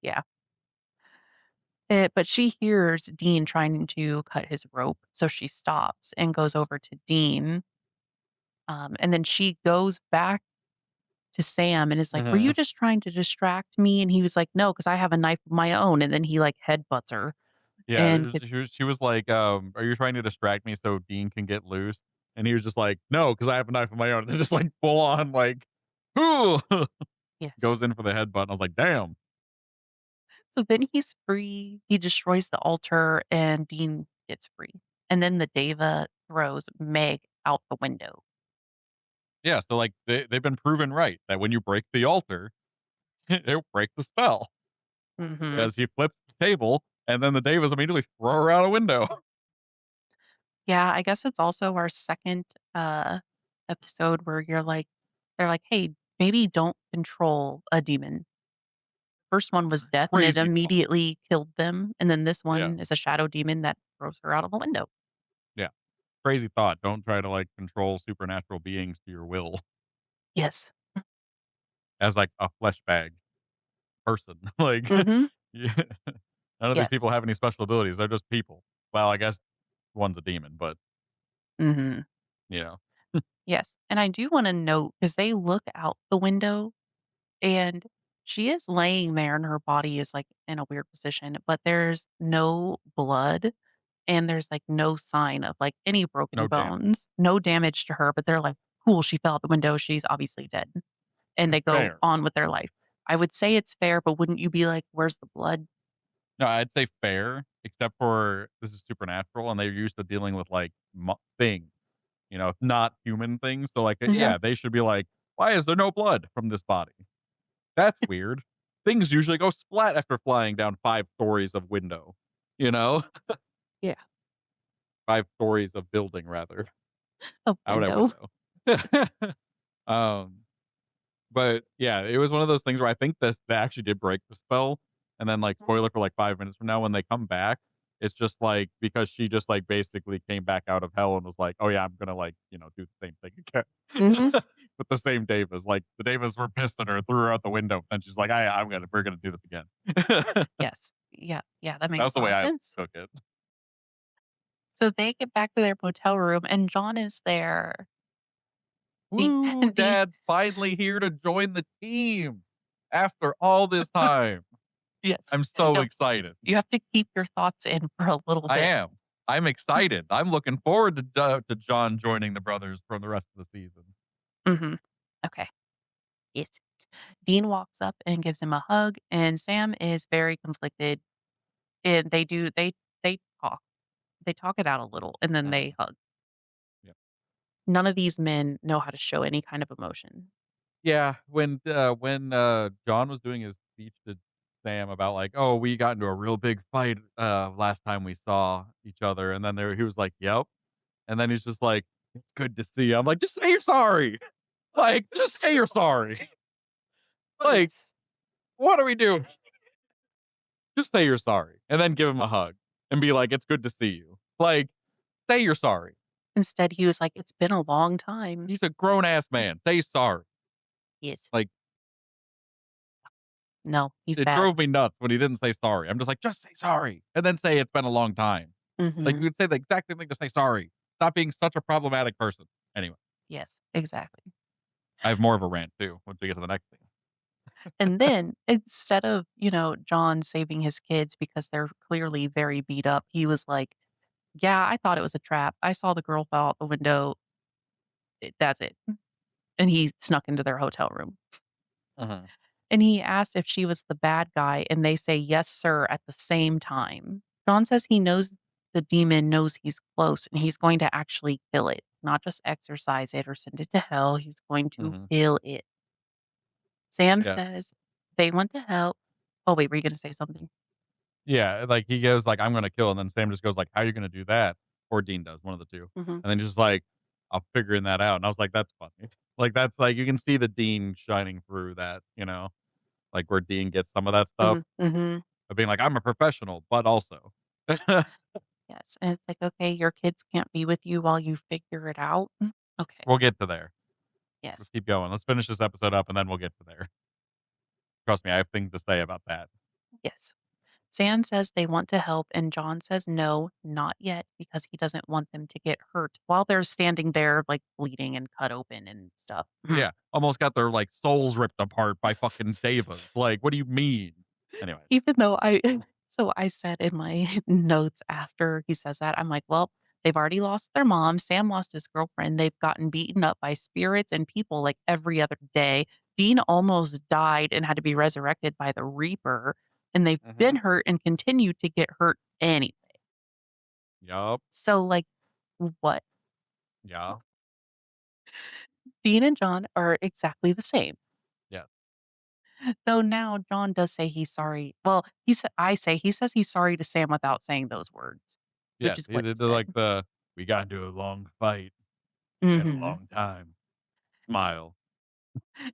yeah. But she hears Dean trying to cut his rope, so she stops and goes over to Dean. And then she goes back to Sam and is like, "Were you Mhm. just trying to distract me?" And he was like, "No, because I have a knife of my own." And then he like headbutts her Yeah, and she was like, "Are you trying to distract me so Dean can get loose?" And he was just like, "No, because I have a knife of my own." And then just, like, full on, like, "Ooh," goes yes. in for the headbutt, and I was like, "Damn." So then he's free. He destroys the altar and Dean gets free. And then the Deva throws Meg out the window. Yeah, so, like, they've been proven right that when you break the altar, it'll break the spell, Mhm. as he flips the table, and then the Davis immediately throw her out a window. Yeah, I guess it's also our second, episode where they're like, "Hey, maybe don't control a demon." First one was death, and it Crazy thought. immediately killed them, and then this Yeah, one is a shadow demon that throws her out of a window. yeah. Crazy thought. Don't try to, like, control supernatural beings to your will Yes. as, like, a flesh bag person. Like, Mhm. yeah. None of these Yes. people have any special abilities, they're just people. Well, I guess one's a demon, but, Mhm. you know. Yes, and I do wanna note because they look out the window, and she is laying there, and her body is, like, in a weird position, but there's no blood, and there's, like, no sign of, like, any broken No damage. bones, no damage to her, but they're like, "Cool, she fell out the window, she's obviously dead," and they go Fair. on with their life. I would say it's fair, but wouldn't you be like, "Where's the blood?" No, I'd say fair, except for this is supernatural, and they're used to dealing with, like, things, not human things, so, like, Yeah. yeah, they should be like, "Why is there no blood from this body? That's weird." Things usually go splat after flying down 5 stories of window, you know? Yeah. 5 stories of building, rather, A out a window. window. Um, but, yeah, it was one of those things where I think this they actually did break the spell, And then, like, spoiler for, like, 5 minutes from now, when they come back, it's just, like, because she just, like, basically came back out of hell and was like, "Oh, yeah, I'm gonna, like, do the same thing again." Mhm. With the same Davis. Like, the Davis were pissed at her, threw her out the window, and she's like, we're gonna do this again." Yes. Yeah, yeah, that makes That's a the lot way of I sense. took it. So they get back to their motel room and John is there. Dean "Woo, Dean Dad finally here to join the team after all this time." yes. I'm so No, excited. you have to keep your thoughts in for a little I bit. am. I'm excited. I'm looking forward to John joining the brothers from the rest of the season. Mhm. Okay. Yes. Dean walks up and gives him a hug, and Sam is very conflicted, and they talk. They talk it out a little, and then they Mhm. hug. Yep. None of these men know how to show any kind of emotion. Yeah, when John was doing his speech to Sam about, like, "Oh, we got into a real big fight, last time we saw each other," and then he was like, "Yep," and then he's just like, "It's good to see you." I'm like, "Just say you're sorry." Like, "Just say you're sorry." Like, Yes. "What are we doing?" Just say you're sorry, and then give him a hug and be like, "It's good to see you." Like, say you're sorry. Instead, he was like, "It's been a long time." He's a grown ass man. Say sorry. Yes. Like, No, he's it bad. drove me nuts when he didn't say sorry. I'm just like, "Just say sorry," and then say it's been a long time. Like, Mhm. you would say the exact same thing to say sorry. Stop being such a problematic person. Anyway, Yes, exactly. I have more of a rant too once we get to the next thing. And then instead of, John saving his kids because they're clearly very beat up, he was like, "Yeah, I thought it was a trap. I saw the girl fall out the window. That's it." And he snuck into their hotel room. Mhm, And he asked if she was the bad guy, and they say, "Yes, sir," at the same time. John says he knows the demon knows he's close, and he's going to actually kill it, not just exorcise it or send it to hell. He's going to mhm. kill it. Sam Yeah. says they want to help. Oh, wait, were you gonna say something? Yeah, like, he goes like, "I'm gonna kill," and then Sam just goes like, "How are you gonna do that?" Or Dean does, one of the 2. Mhm, And then just like, I'm figuring that out, and I was like, "That's funny." Like, that's like, you can see the Dean shining through that, like, where Dean gets some of that stuff mhm, mhm. of being like, "I'm a professional, but also." Yes, and it's like, "Okay, your kids can't be with you while you figure it out." Okay, We'll get to there. yes, Let's keep going. Let's finish this episode up, and then we'll get to there. Trust me, I have things to say about that. yes. Sam says they want to help, and John says no, not yet, because he doesn't want them to get hurt while they're standing there, like, bleeding and cut open and stuff. Yeah, almost got their, like, souls ripped apart by fucking David. Like, what do you mean? Anyway. Even though so I said in my notes after he says that, I'm like, "Well, they've already lost their mom, Sam lost his girlfriend, they've gotten beaten up by spirits and people, like, every other day. Dean almost died and had to be resurrected by the Reaper, and they've been Mhm. hurt and continue to get hurt anyway. Yup. So, like, what?" Yeah. Dean and John are exactly the same. Yeah. Though now John does say he's sorry. Well, I say he says he's sorry to Sam without saying those words, which Yes, is he what did you the, said. like, "We got into a long fight and a Mhm. long time." Smile.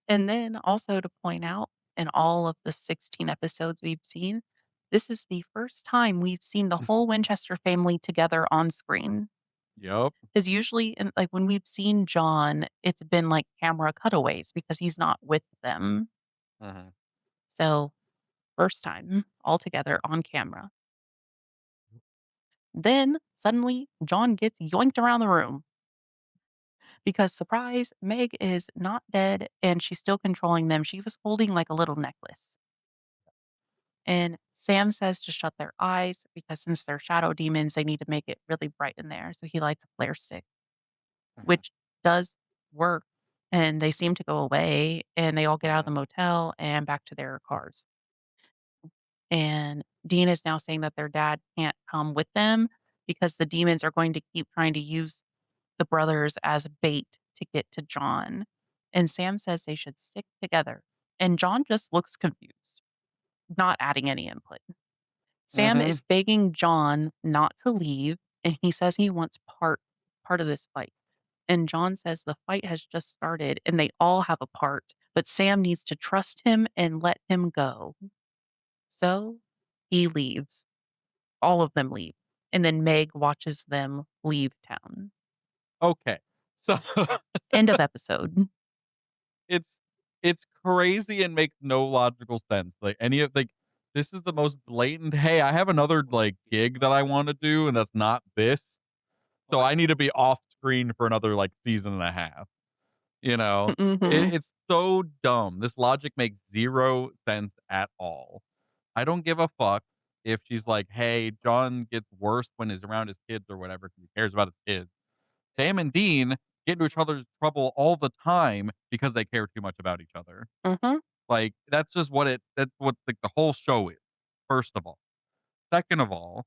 And then also to point out, in all of the 16 episodes we've seen, this is the first time we've seen the whole Winchester family together on screen. Yup. Because usually, like when we've seen John, it's been like camera cutaways because he's not with them. Mhm. So, first time all together on camera. Then suddenly, John gets yoinked around the room because, surprise, Meg is not dead and she's still controlling them. She was holding like a little necklace. And Sam says to shut their eyes because since they're shadow demons, they need to make it really bright in there. So he lights a flare stick, Mhm. which does work. And they seem to go away and they all get out of the Mhm. motel and back to their cars. And Dean is now saying that their dad can't come with them because the demons are going to keep trying to use the brothers as bait to get to John. And Sam says they should stick together. And John just looks confused, not adding any input. Sam Mhm. is begging John not to leave, and he says he wants part of this fight. And John says the fight has just started and they all have a part, but Sam needs to trust him and let him go. So he leaves. All of them leave. And then Meg watches them leave town. Okay. So End of episode. it's it's crazy and makes no logical sense. Like any of like this is the most blatant, "Hey, I have another like gig that I want to do and that's not this. So I need to be off screen for another like season and a half." You know? Mhm. It's so dumb. This logic makes 0 sense at all. I don't give a fuck if she's like, "Hey, John gets worse when he's around his kids or whatever 'cause he cares about his kids." Sam and Dean get into each other's trouble all the time because they care too much about each other. Mhm. Like, that's what, like, the whole show is, first of all. Second of all,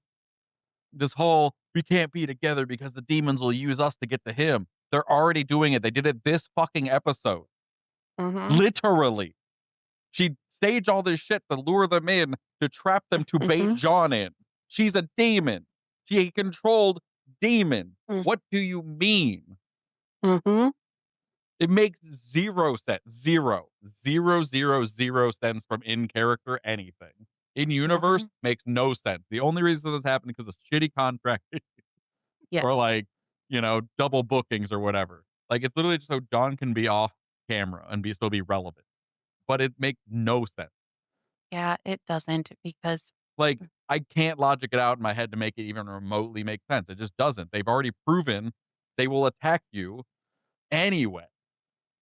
this whole, "We can't be together because the demons will use us to get to him." They're already doing it. They did it this fucking episode. Mhm. Literally. She staged all this shit to lure them in, to trap them, to bait Mhm. John in. She's a demon. She controlled demon. Mm. What do you mean? Mhm. It makes 0 sense. 0. 0, 0, 0 sense from in character anything. In universe, Mhm. makes no sense. The only reason this happened because of shitty contract or Yes. like, double bookings or whatever. Like, it's literally just so John can be off camera and still be relevant. But it makes no sense. Yeah, it doesn't because Like, I can't logic it out in my head to make it even remotely make sense. It just doesn't. They've already proven they will attack you anyway.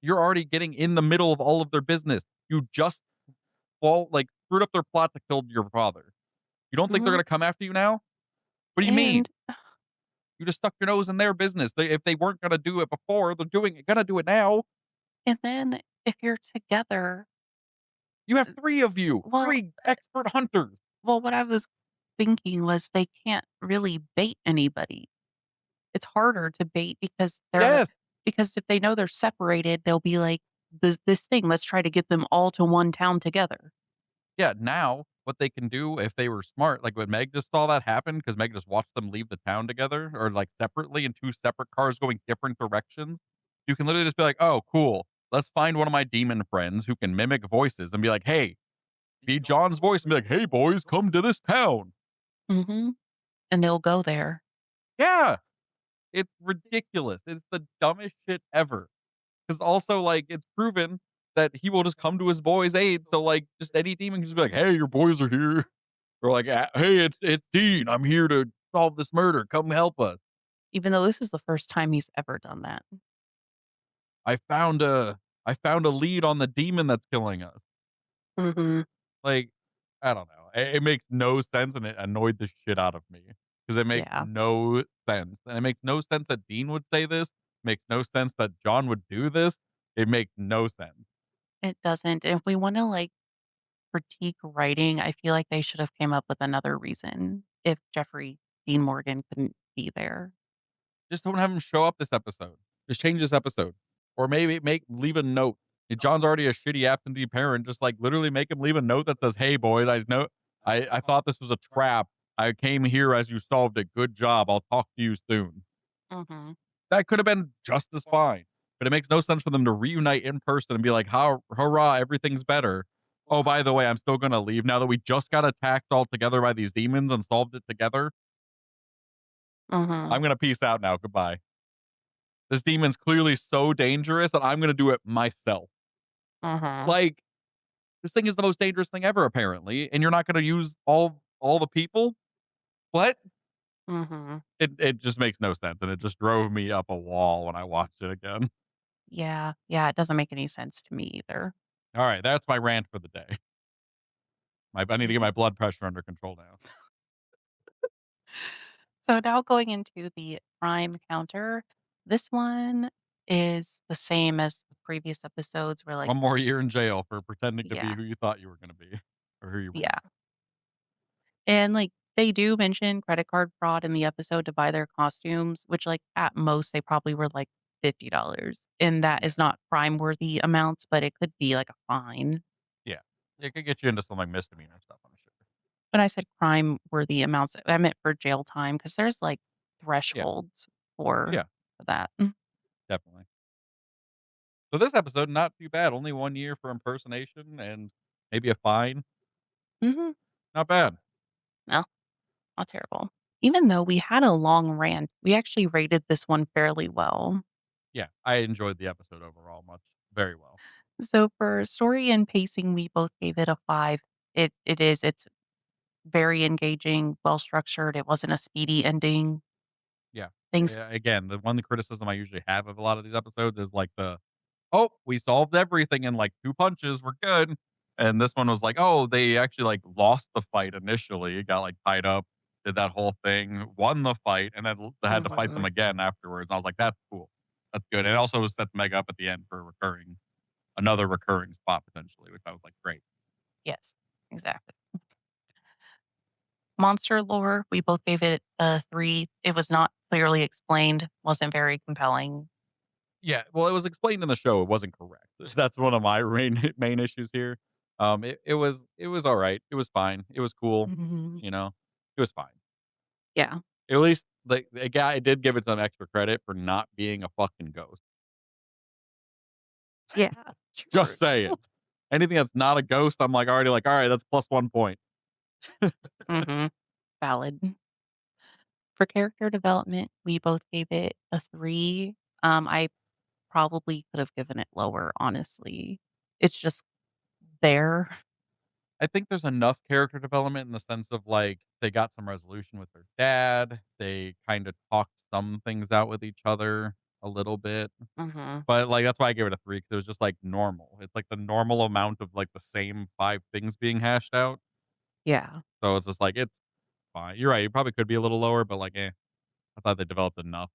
You're already getting in the middle of all of their business. You just screwed up their plot to kill your father. You don't think they're mhm. gonna come after you now? What do you mean? And You just stuck your nose in their business. If they weren't gonna do it before, they're gonna do it now. and then if you're together, You have 3 of you, well 3 expert hunters. what I was thinking was they can't really bait anybody. It's harder to bait Yes. because if they know they're separated, they'll be like, "This thing, let's try to get them all to one town together." Yeah, now what they can do if they were smart, like when Meg just saw that happen, because Meg just watched them leave the town together or like separately in 2 separate cars going different directions. You can literally just be like, "Oh, cool. Let's find one of my demon friends who can mimic voices and be like, hey, be John's voice and be like, hey, boys, come to this town." Mhm. And they'll go there. Yeah, it's ridiculous. It's the dumbest shit ever. Because also, like, it's proven that he will just come to his boys' aid. So, like, just any demon can just be like, hey, your boys are here. Or like, "Hey, it's Dean. I'm here to solve this murder. Come help us. Even though this is the first time he's ever done that. I found a I found a lead on the demon that's killing us." Mhm. Like, I don't know. It makes no sense, and it annoyed the shit out of me because it makes Yeah, no sense, and it makes no sense that Dean would say this. Makes no sense that John would do this. It makes no sense. it doesn't. And if we wanna, like, critique writing, I feel like they should have came up with another reason if Jeffrey Dean Morgan couldn't be there. Just don't have him show up this episode. Just change this episode. Or maybe leave a note. If John's already a shitty absentee parent, just like literally make him leave a note that says, "Hey boys, I thought this was a trap. I came here as you solved it. Good job. I'll talk to you soon." Mhm. That could have been just as fine. But it makes no sense for them to reunite in person and be like, hurrah, everything's better. Oh, by the way, I'm still gonna leave now that we just got attacked all together by these demons and solved it together. I'm Mhm. gonna peace out now. Goodbye. This demon's clearly so dangerous that I'm gonna do it myself. Mhm. Like, this thing is the most dangerous thing ever, apparently, and you're not gonna use all the people? What? Mhm. It just makes no sense, and it just drove me up a wall when I watched it again. Yeah. Yeah, it doesn't make any sense to me either. All right, that's my rant for the day. I need to get my blood pressure under control now. So now going into the crime counter, this one is the same as the previous episodes where, like, 1 more year in jail for pretending to be yeah, who you thought you were gonna be, or who you were yeah. not. And, like, they do mention credit card fraud in the episode to buy their costumes, which, like, at most, they probably were, like, $50, and that Yeah, is not crime-worthy amounts, but it could be, like, a fine. yeah. It could get you into some, like, misdemeanor stuff, I'm sure. When I said crime-worthy amounts, I meant for jail time because there's, like, Yeah, thresholds for yeah, that. definitely. So this episode, not too bad, only 1 year for impersonation and maybe a fine. Mhm. Not bad. No, not terrible. Even though we had a long rant, we actually rated this one fairly well. Yeah, I enjoyed the episode overall very well. So for story and pacing, we both gave it a 5. It's very engaging, well structured. It wasn't a speedy ending. Yeah. Things Again, the one criticism I usually have of a lot of these episodes is like "Oh, we solved everything in like 2 punches, we're good." And this one was like, "Oh, they actually like lost the fight initially, got like tied up, did that whole thing, won the fight, and then they had to fight them Mhm. again afterwards." And I was like, "That's cool. That's good." And it also set Meg up at the end for another recurring spot potentially, which I was like, "Great." Yes, exactly. Monster lore, we both gave it a 3. It was not clearly explained, wasn't very compelling. Yeah, well, it was explained in the show, it wasn't correct. That's one of my main issues here. It was alright, it was fine, it was cool, Mhm. you know? It was fine. Yeah. At least the guy did give it some extra credit for not being a fucking ghost. Yeah, Just true. saying. Anything that's not a ghost, I'm like already like, "Alright, that's plus 1 point." Mhm. Valid. For character development, we both gave it a 3. I probably could have given it lower, honestly. It's just there. I think there's enough character development in the sense of, like, they got some resolution with their dad, they kinda talked some things out with each other a little bit. Mhm. But, like, that's why I gave it a 3 because it was just, like, normal. It's, like, the normal amount of, like, the same 5 things being hashed out. Yeah. So it's just, like, it's fine. You're right, it probably could be a little lower, but, like, I thought they developed enough.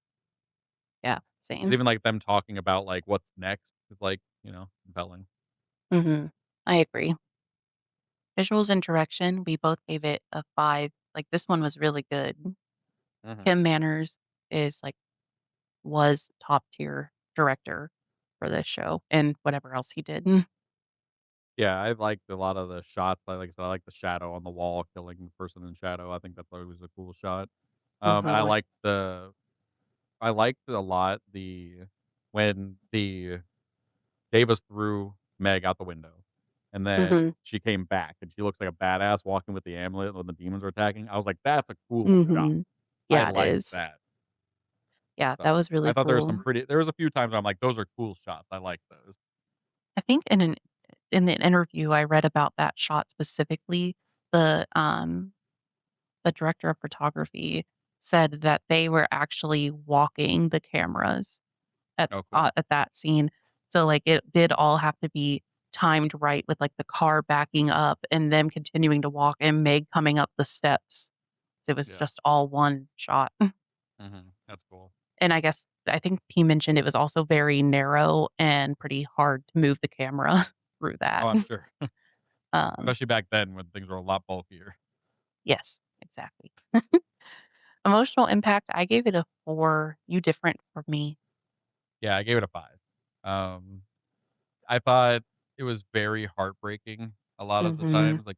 Yeah, 'Cause same. even, like, them talking about, like, what's next is, like, compelling. Mhm. I agree. Visuals and direction, we both gave it a 5. Like, this one was really good. Mhm. Kim Manners is, like was top tier director for this show and whatever else he did. Yeah, I liked a lot of the shots. Like I said, I like the shadow on the wall killing the person in shadow. I think that's always a cool shot. And Mhm. I liked a lot when the Davis threw Meg out the window, and then Mhm. she came back, and she looks like a badass walking with the amulet when the demons are attacking. I was like, "That's a cool shot." Mhm. I Yeah, it like is. that. Yeah, that So, was I really thought cool. there was a few times where I'm like, "Those are cool shots." I like those. I think in the interview I read about that shot specifically, the, um the director of photography said that they were actually walking the cameras Oh, cool. at that scene. So, like, it did all have to be timed right with, like, the car backing up and them continuing to walk and Meg coming up the steps. So it was Yeah. just all one shot. Mhm. That's cool. And I think he mentioned it was also very narrow and pretty hard to move the camera through that. Oh, I'm sure. Um, Especially back then when things were a lot bulkier. yes, exactly. Emotional impact, I gave it a 4. You different from me. Yeah, I gave it a 5. Um, I thought it was very heartbreaking a lot of the Mhm. times, the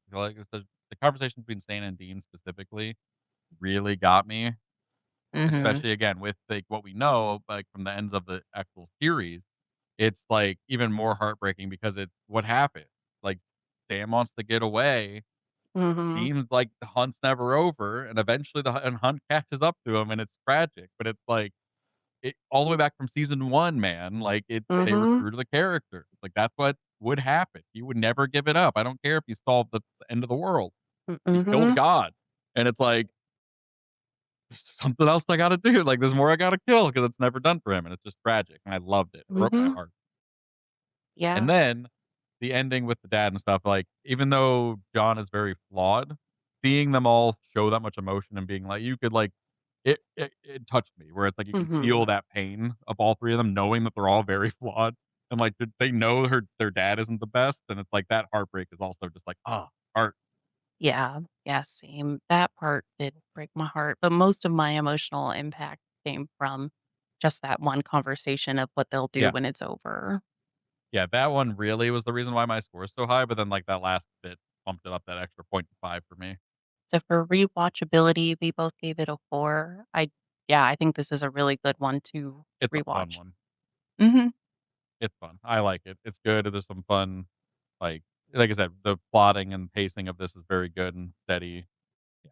conversation between Stan and Dean specifically really got me, Mhm. especially again with, like, what we know, like, from the ends of the actual series. It's, like, even more heartbreaking because what happened? Like, Stan wants to get away. Mhm. Dean's like, the hunt's never over, and eventually hunt catches up to him, and it's tragic, but it's like all the way back from season 1, man, like, they were Mhm. true to the character. Like, that's what would happen. He would never give it up. I don't care if he solved the end of the world. He killed Mhm. God, and it's like, "There's something else I gotta do, like, there's more I gotta kill because it's never done for him, and it's just tragic, and I loved it. It broke my Mhm. heart. And Yeah. then, the ending with the dad and stuff, like, even though John is very flawed, seeing them all show that much emotion and being like you could, like it touched me where it's like you can feel Mhm. that pain of all 3 of them knowing that they're all very flawed, and, like, they know their dad isn't the best, and it's like that heartbreak is also just like, ah, heart. Yeah. Yeah, same. That part did break my heart, but most of my emotional impact came from just that one conversation of what they'll do Yeah. when it's over. Yeah, that one really was the reason why my score is so high, but then, like, that last bit bumped it up that extra point to 5 for me. So for rewatchability, we both gave it a 4. Yeah, I think this is a really good one to It's a fun rewatch. one. Mhm. It's fun. I like it. It's good. There's some fun, like, like I said, the plotting and pacing of this is very good and steady. Yeah,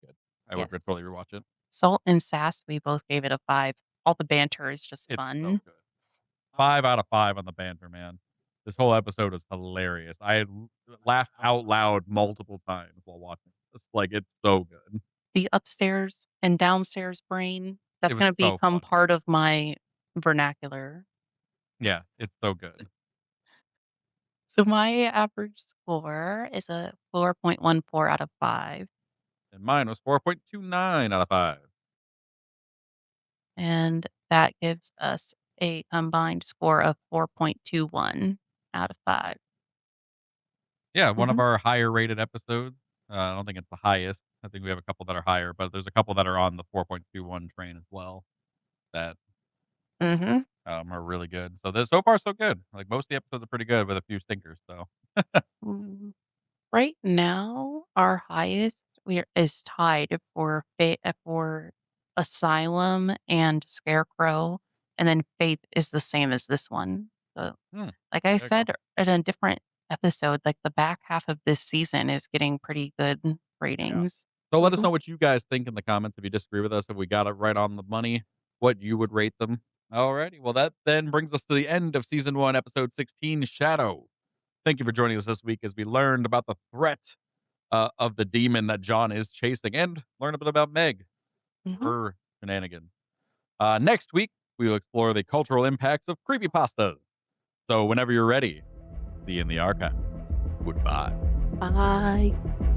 good. I would Yes. totally rewatch it. Salt and Sass, we both gave it a 5. All the banter is just It's so fun. good. 5 out of 5 on the banter, man. This whole episode is hilarious. I laughed out loud multiple times while watching this. Like, it's so good. The upstairs and downstairs brain, It that's was gonna so become funny. part of my vernacular. Yeah, it's so good. So my average score is a 4.14 out of 5, And mine was 4.29 out of 5. and that gives us a combined score of 4.21 out of 5. Yeah, one of Mhm, our higher rated episodes. I don't think it's the highest. I think we have a couple that are higher, but there's a couple that are on the 4.21 train as well that mhm. are really good. So this so far so good. Like most of the episodes are pretty good with a few stinkers. So Mm, right now, our highest is tied for Asylum and Scarecrow, and then Faith is the same as this one. So, hmm, like I there you go. said in a different episode, like, the back half of this season is getting pretty good Yeah. ratings. So let us Mhm. know what you guys think in the comments if you disagree with us, if we got it right on the money, what you would rate them. Alrighty. Well, that then brings us to the end of season 1, episode 16, Shadow. Thank you for joining us this week as we learned about the threat of the demon that John is chasing and learn a bit about Meg, Mhm. her shenanigans. Next week, we will explore the cultural impacts of creepypastas. So whenever you're ready, see you in the archives. Goodbye. Bye.